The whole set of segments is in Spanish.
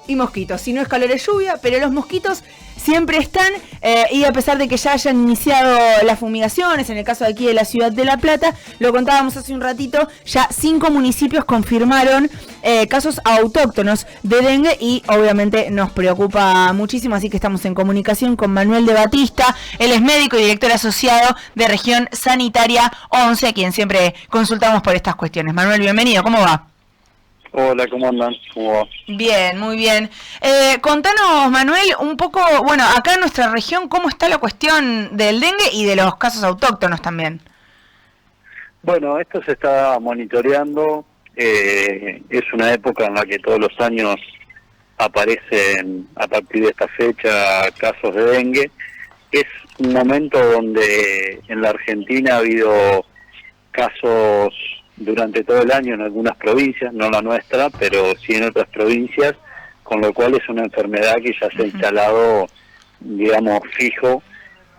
y mosquitos. Si no es calor es lluvia, pero los mosquitos siempre están, y a pesar de que ya hayan iniciado las fumigaciones, en el caso de aquí de la ciudad de La Plata, lo contábamos hace un ratito, ya 5 municipios confirmaron casos autóctonos de dengue y obviamente nos preocupa muchísimo, así que estamos en comunicación con Manuel de Batista, él es médico y director asociado de Región Sanitaria 11, a quien siempre consultamos por estas cuestiones. Manuel, bienvenido, ¿cómo va? Hola, ¿cómo andan? ¿Cómo va? Bien, muy bien. Contanos, Manuel, un poco, bueno, acá en nuestra región, ¿cómo está la cuestión del dengue y de los casos autóctonos también? Bueno, esto se está monitoreando. Es una época en la que todos los años aparecen, a partir de esta fecha, casos de dengue. Es un momento donde en la Argentina ha habido casos durante todo el año en algunas provincias, no la nuestra, pero sí en otras provincias, con lo cual es una enfermedad que ya se ha instalado, digamos, fijo,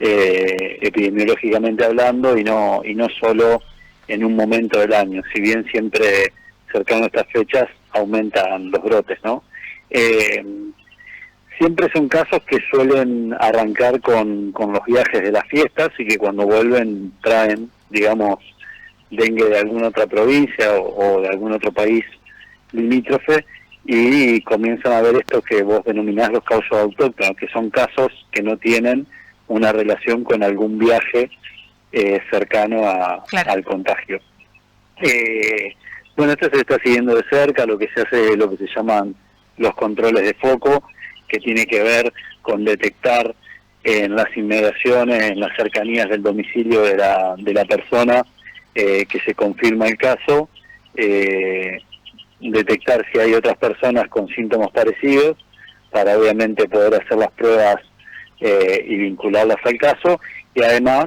epidemiológicamente hablando, y no solo en un momento del año, si bien siempre cercano a estas fechas aumentan los brotes, ¿no? Siempre son casos que suelen arrancar con los viajes de las fiestas y que cuando vuelven traen, digamos, dengue de alguna otra provincia o de algún otro país limítrofe, y comienzan a ver esto que vos denominás los casos autóctonos, que son casos que no tienen una relación con algún viaje cercano al contagio. Bueno, esto se está siguiendo de cerca, lo que se hace, lo que se llaman los controles de foco, que tiene que ver con detectar en las inmediaciones, en las cercanías del domicilio de la persona que se confirma el caso, detectar si hay otras personas con síntomas parecidos, para obviamente poder hacer las pruebas y vincularlas al caso, y además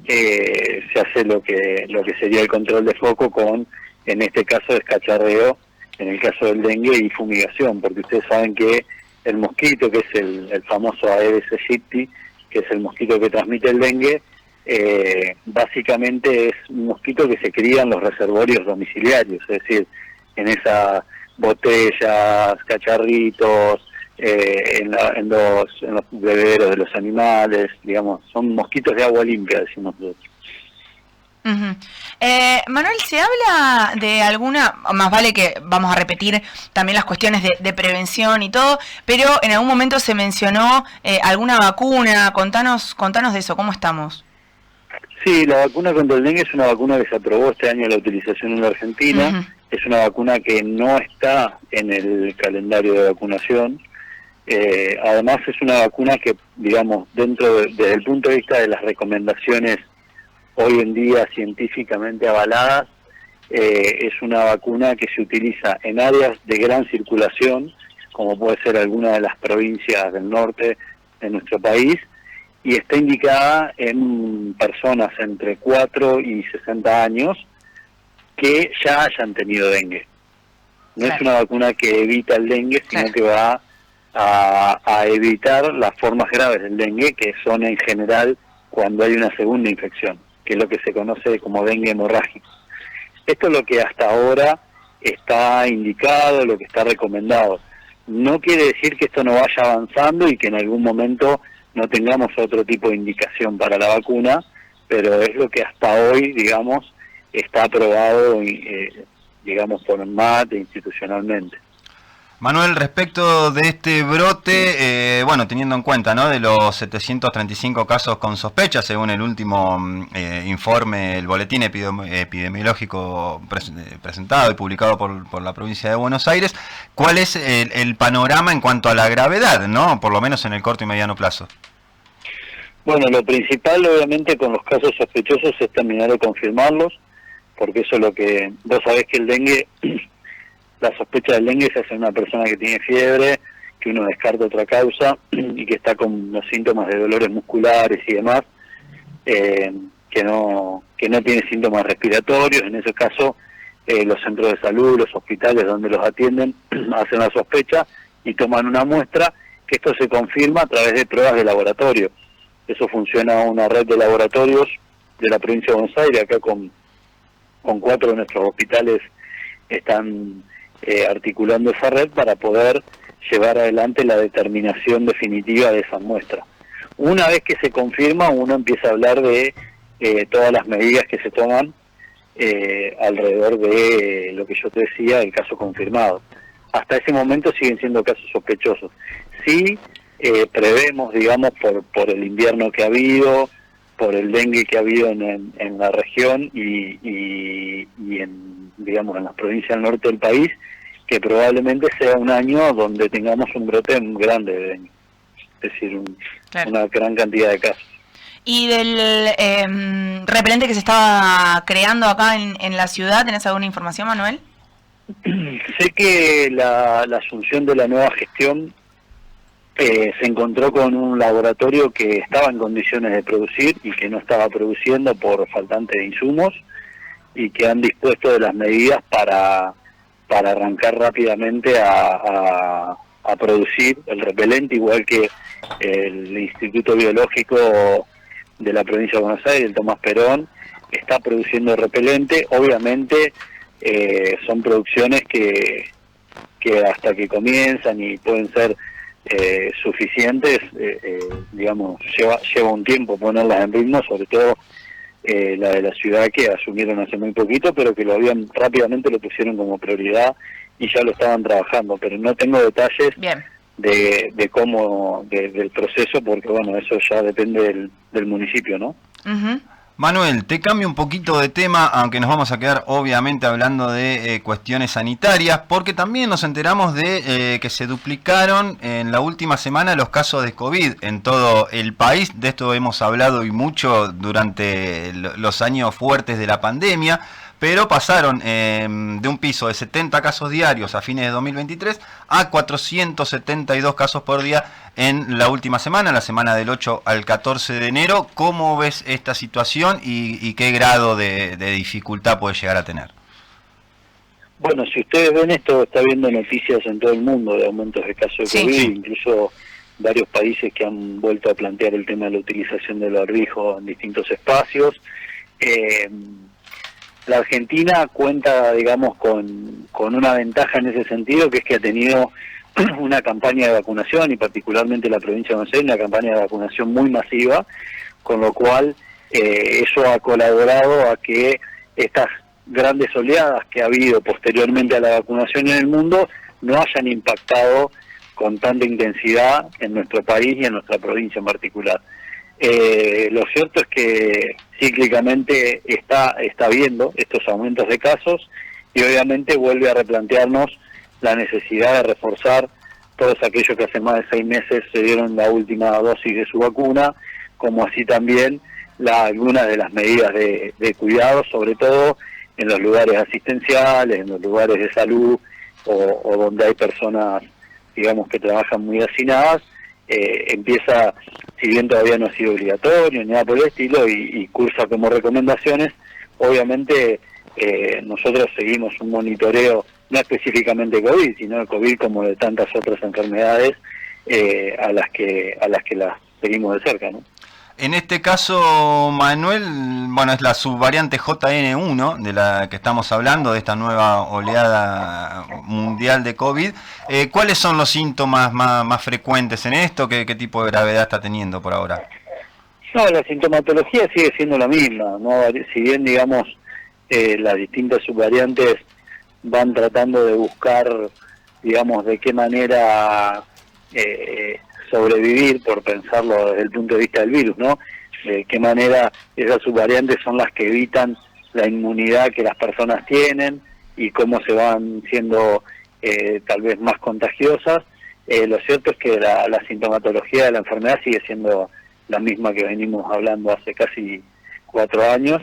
se hace lo que sería el control de foco con, en este caso, descacharreo, en el caso del dengue, y fumigación, porque ustedes saben que el mosquito, que es el famoso Aedes aegypti, que es el mosquito que transmite el dengue, básicamente es un mosquito que se cría en los reservorios domiciliarios, es decir, en esas botellas, cacharritos, en los bebederos de los animales, digamos, son mosquitos de agua limpia, decimos nosotros. Manuel, ¿se habla de alguna, más vale que vamos a repetir también las cuestiones de prevención y todo, pero en algún momento se mencionó alguna vacuna? Contanos de eso, ¿cómo estamos? Sí, la vacuna contra el dengue es una vacuna que se aprobó este año la utilización en la Argentina. Es una vacuna que no está en el calendario de vacunación. Además es una vacuna que, digamos, desde el punto de vista de las recomendaciones hoy en día científicamente avaladas, es una vacuna que se utiliza en áreas de gran circulación, como puede ser alguna de las provincias del norte de nuestro país, y está indicada en personas entre 4 y 60 años que ya hayan tenido dengue. No es una vacuna que evita el dengue, sino que va a evitar las formas graves del dengue, que son en general cuando hay una segunda infección, que es lo que se conoce como dengue hemorrágico. Esto es lo que hasta ahora está indicado, lo que está recomendado. No quiere decir que esto no vaya avanzando y que en algún momento no tengamos otro tipo de indicación para la vacuna, pero es lo que hasta hoy, digamos, está aprobado, digamos, por MAT e institucionalmente. Manuel, respecto de este brote, bueno, teniendo en cuenta, ¿no?, de los 735 casos con sospecha, según el último informe, el boletín epidemiológico presentado y publicado por la provincia de Buenos Aires, ¿cuál es el panorama en cuanto a la gravedad, ¿no?, por lo menos en el corto y mediano plazo? Bueno, lo principal, obviamente, con los casos sospechosos es terminar de confirmarlos, porque eso es lo que... Vos sabés que el dengue... La sospecha del dengue se hace en una persona que tiene fiebre, que uno descarta otra causa y que está con los síntomas de dolores musculares y demás, que no tiene síntomas respiratorios. En ese caso, los centros de salud, los hospitales donde los atienden, hacen la sospecha y toman una muestra, que esto se confirma a través de pruebas de laboratorio. Eso funciona una red de laboratorios de la provincia de Buenos Aires, acá con 4 de nuestros hospitales están articulando esa red para poder llevar adelante la determinación definitiva de esas muestras. Una vez que se confirma, uno empieza a hablar de todas las medidas que se toman alrededor de lo que yo te decía, el caso confirmado. Hasta ese momento siguen siendo casos sospechosos. Sí, prevemos, digamos, por el invierno que ha habido, por el dengue que ha habido en la región y en, digamos, en las provincias del norte del país, que probablemente sea un año donde tengamos un brote muy grande de dengue. Es decir, claro, una gran cantidad de casos. Y del repelente que se estaba creando acá en la ciudad, ¿tenés alguna información, Manuel? Sé que la asunción de la nueva gestión se encontró con un laboratorio que estaba en condiciones de producir y que no estaba produciendo por faltante de insumos, y que han dispuesto de las medidas para arrancar rápidamente a producir el repelente, igual que el Instituto Biológico de la provincia de Buenos Aires, el Tomás Perón, está produciendo repelente. Obviamente son producciones que hasta que comienzan y pueden ser suficientes, digamos, lleva un tiempo ponerlas en ritmo, sobre todo la de la ciudad, que asumieron hace muy poquito, pero que rápidamente lo pusieron como prioridad y ya lo estaban trabajando, pero no tengo detalles de cómo, del proceso, porque bueno, eso ya depende del municipio, ¿no? Uh-huh. Manuel, te cambio un poquito de tema, aunque nos vamos a quedar obviamente hablando de cuestiones sanitarias, porque también nos enteramos de que se duplicaron en la última semana los casos de COVID en todo el país. De esto hemos hablado y mucho durante los años fuertes de la pandemia, pero pasaron de un piso de 70 casos diarios a fines de 2023 a 472 casos por día en la última semana, la semana del 8 al 14 de enero. ¿Cómo ves esta situación y qué grado de dificultad puede llegar a tener? Bueno, si ustedes ven esto, está viendo noticias en todo el mundo de aumentos de casos de COVID, incluso varios países que han vuelto a plantear el tema de la utilización del barbijo en distintos espacios. La Argentina cuenta, digamos, con una ventaja en ese sentido, que es que ha tenido una campaña de vacunación, y particularmente la provincia de Buenos Aires, una campaña de vacunación muy masiva, con lo cual eso ha colaborado a que estas grandes oleadas que ha habido posteriormente a la vacunación en el mundo no hayan impactado con tanta intensidad en nuestro país y en nuestra provincia en particular. Lo cierto es que cíclicamente está habiendo estos aumentos de casos, y obviamente vuelve a replantearnos la necesidad de reforzar todos aquellos que hace más de 6 meses se dieron la última dosis de su vacuna, como así también algunas de las medidas de cuidado, sobre todo en los lugares asistenciales, en los lugares de salud o donde hay personas, digamos, que trabajan muy hacinadas. Empieza, si bien todavía no ha sido obligatorio ni nada por el estilo, y cursa como recomendaciones. Obviamente nosotros seguimos un monitoreo, no específicamente COVID, sino de COVID como de tantas otras enfermedades a las que las seguimos de cerca, ¿no? En este caso, Manuel, bueno, es la subvariante JN1 de la que estamos hablando, de esta nueva oleada mundial de COVID. ¿Cuáles son los síntomas más frecuentes en esto? ¿Qué tipo de gravedad está teniendo por ahora? No, la sintomatología sigue siendo la misma, ¿no? Si bien, digamos, las distintas subvariantes van tratando de buscar, digamos, de qué manera sobrevivir, por pensarlo desde el punto de vista del virus, ¿no? De qué manera esas subvariantes son las que evitan la inmunidad que las personas tienen y cómo se van siendo tal vez más contagiosas. Lo cierto es que la sintomatología de la enfermedad sigue siendo la misma que venimos hablando hace casi 4 años,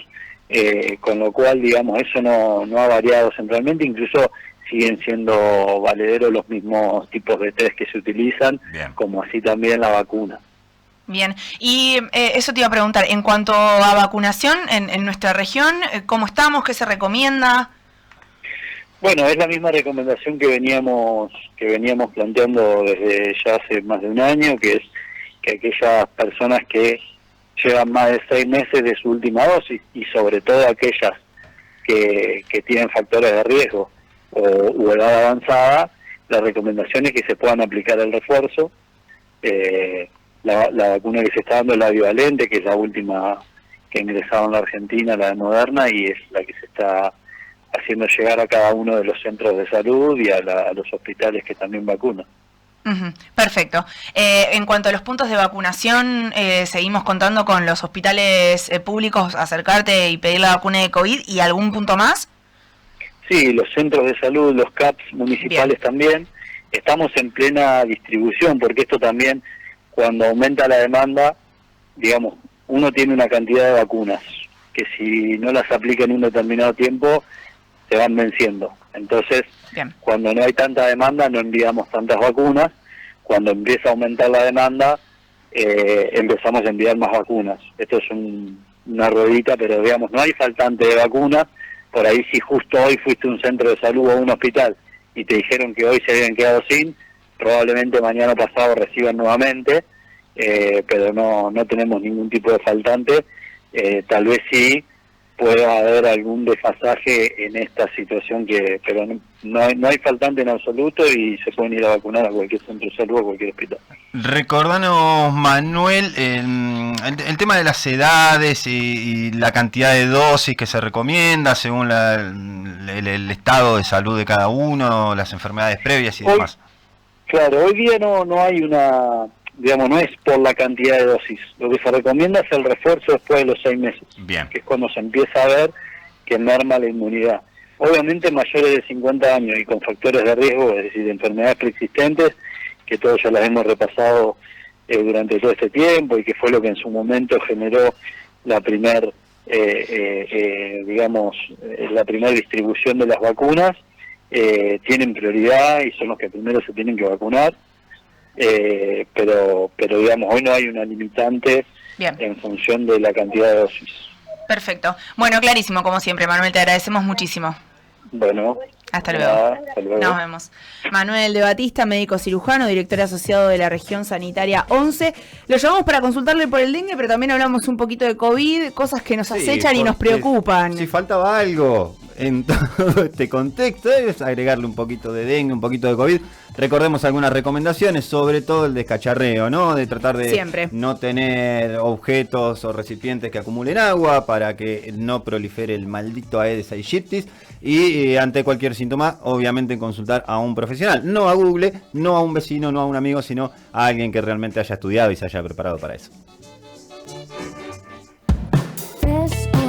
con lo cual, digamos, eso no ha variado centralmente. Incluso siguen siendo valederos los mismos tipos de test que se utilizan, como así también la vacuna. Bien, y eso te iba a preguntar, en cuanto a vacunación en nuestra región, ¿cómo estamos? ¿Qué se recomienda? Bueno, es la misma recomendación que veníamos planteando desde ya hace más de un año, que es que aquellas personas que llevan más de 6 meses de su última dosis, y sobre todo aquellas que tienen factores de riesgo o edad avanzada, la recomendación es que se puedan aplicar el refuerzo. La vacuna que se está dando es la bivalente, que es la última que ha ingresado en la Argentina, la de Moderna, y es la que se está haciendo llegar a cada uno de los centros de salud y a los hospitales que también vacunan. Perfecto. En cuanto a los puntos de vacunación, seguimos contando con los hospitales públicos, acercarte y pedir la vacuna de COVID, ¿y algún punto más? Sí, los centros de salud, los CAPS municipales también. Estamos en plena distribución, porque esto también, cuando aumenta la demanda, digamos, uno tiene una cantidad de vacunas, que si no las aplica en un determinado tiempo, se van venciendo. Entonces, cuando no hay tanta demanda, no enviamos tantas vacunas. Cuando empieza a aumentar la demanda, empezamos a enviar más vacunas. Esto es una ruedita, pero digamos, no hay faltante de vacunas. Por ahí, si justo hoy fuiste a un centro de salud o a un hospital y te dijeron que hoy se habían quedado sin, probablemente mañana pasado reciban nuevamente, pero no tenemos ningún tipo de faltante. Tal vez sí pueda haber algún desfasaje en esta situación, pero no hay faltante en absoluto y se pueden ir a vacunar a cualquier centro de salud o a cualquier hospital. Recordanos, Manuel, el tema de las edades y la cantidad de dosis que se recomienda según el estado de salud de cada uno, las enfermedades previas y demás. Claro, hoy día no hay digamos, no es por la cantidad de dosis. Lo que se recomienda es el refuerzo después de los 6 meses, que es cuando se empieza a ver que merma la inmunidad. Obviamente mayores de 50 años y con factores de riesgo, es decir, de enfermedades preexistentes, que todos ya las hemos repasado durante todo este tiempo y que fue lo que en su momento generó la primera distribución de las vacunas, tienen prioridad y son los que primero se tienen que vacunar. Pero digamos, hoy no hay una limitante en función de la cantidad de dosis. Perfecto. Bueno, clarísimo, como siempre, Manuel, te agradecemos muchísimo. Bueno. Hasta luego. Nos vemos. Manuel de Batista, médico cirujano, director asociado de la región sanitaria 11. Lo llamamos para consultarle por el dengue, pero también hablamos un poquito de COVID, cosas que nos acechan y nos preocupan. Si faltaba algo en todo este contexto, es agregarle un poquito de dengue, un poquito de COVID. Recordemos algunas recomendaciones, sobre todo el descacharreo, ¿no? De tratar de no tener objetos o recipientes que acumulen agua para que no prolifere el maldito Aedes aegypti. Y ante cualquier síntoma, obviamente consultar a un profesional. No a Google, no a un vecino, no a un amigo, sino a alguien que realmente haya estudiado y se haya preparado para eso.